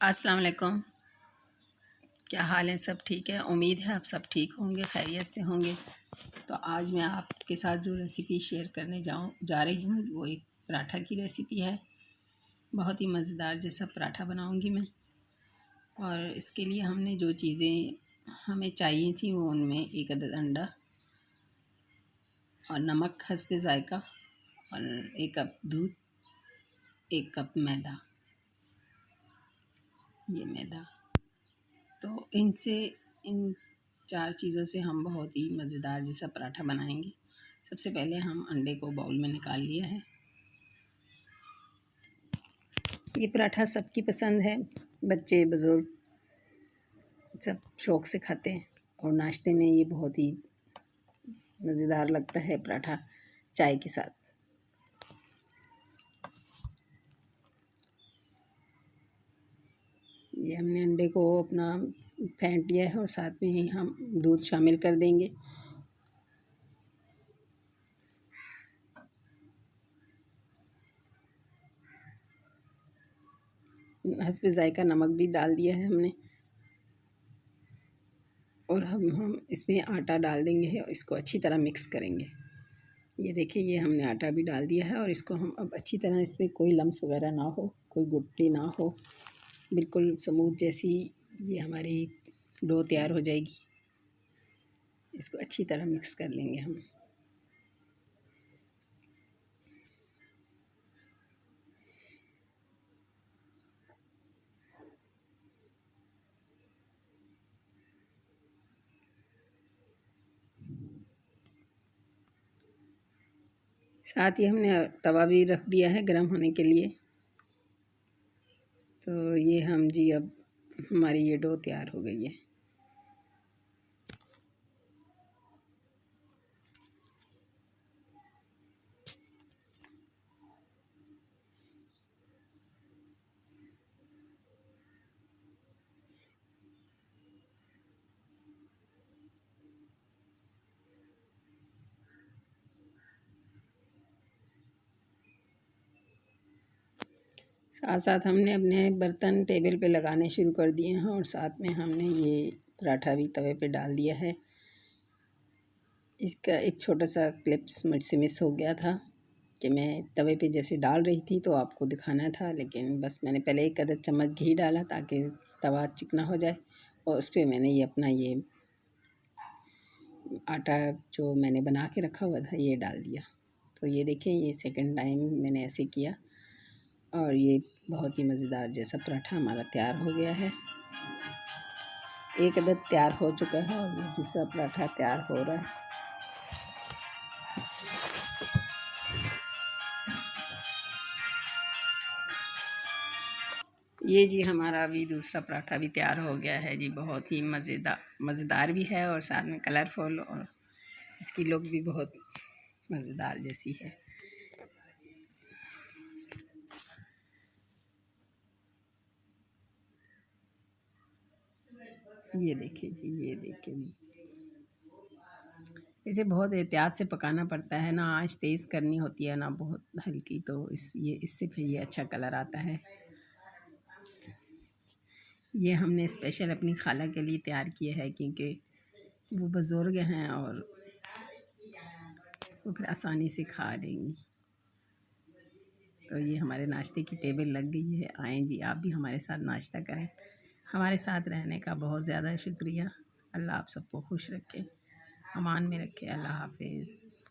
अस्सलाम वालेकुम। क्या हाल है? सब ठीक है? उम्मीद है आप सब ठीक होंगे, खैरियत से होंगे। तो आज मैं आपके साथ जो रेसिपी शेयर करने जा रही हूँ वो एक पराठा की रेसिपी है। बहुत ही मज़ेदार जैसा पराठा बनाऊँगी मैं। और इसके लिए हमने जो चीज़ें हमें चाहिए थी वो उनमें एक अदद अंडा और नमक हस्बे ज़ायक़ा और 1 कप दूध, 1 कप मैदा। ये मैदा तो इन 4 चीज़ों से हम बहुत ही मज़ेदार जैसा पराठा बनाएंगे। सबसे पहले हम अंडे को बाउल में निकाल लिया है। ये पराठा सबकी पसंद है, बच्चे बुज़ुर्ग सब शौक़ से खाते हैं और नाश्ते में ये बहुत ही मज़ेदार लगता है पराठा चाय के साथ। ये हमने अंडे को अपना फेंट दिया है और साथ में ही हम दूध शामिल कर देंगे। हस्बे ज़ायक़ा नमक भी डाल दिया है हमने और हम इसमें आटा डाल देंगे और इसको अच्छी तरह मिक्स करेंगे। ये देखिए, ये हमने आटा भी डाल दिया है और इसको हम अब अच्छी तरह, इसमें कोई लम्स वगैरह ना हो, कोई गुठली ना हो, बिल्कुल स्मूथ जैसी ये हमारी डो तैयार हो जाएगी। इसको अच्छी तरह मिक्स कर लेंगे हम। साथ ही हमने तवा भी रख दिया है गरम होने के लिए। तो ये हम जी अब हमारी ये डो तैयार हो गई है। साथ साथ हमने अपने बर्तन टेबल पे लगाने शुरू कर दिए हैं और साथ में हमने ये पराठा भी तवे पे डाल दिया है। इसका एक छोटा सा क्लिप्स मुझसे मिस हो गया था कि मैं तवे पे जैसे डाल रही थी तो आपको दिखाना था, लेकिन बस मैंने पहले 1 अदद चम्मच घी डाला ताकि तवा चिकना हो जाए और उस पर मैंने ये अपना ये आटा जो मैंने बना के रखा हुआ था ये डाल दिया। तो ये देखें, ये सेकंड टाइम मैंने ऐसे किया और ये बहुत ही मज़ेदार जैसा पराठा हमारा तैयार हो गया है। 1 अदद तैयार हो चुका है और ये दूसरा पराठा तैयार हो रहा है। ये जी हमारा अभी दूसरा पराठा भी तैयार हो गया है जी। बहुत ही मज़ेदार भी है और साथ में कलरफुल, और इसकी लुक भी बहुत मज़ेदार जैसी है। ये देखिए जी, ये देखिए जी। इसे बहुत एहतियात से पकाना पड़ता है ना, आँच तेज़ करनी होती है ना बहुत हल्की, तो इससे फिर ये अच्छा कलर आता है। ये हमने स्पेशल अपनी खाला के लिए तैयार किया है क्योंकि वो बुज़ुर्ग हैं और वो फिर आसानी से खा लेंगी। तो ये हमारे नाश्ते की टेबल लग गई है। आएँ जी, आप भी हमारे साथ नाश्ता करें। हमारे साथ रहने का बहुत ज़्यादा शुक्रिया। अल्लाह आप सबको खुश रखे, अमान में रखे। अल्लाह हाफ़िज़।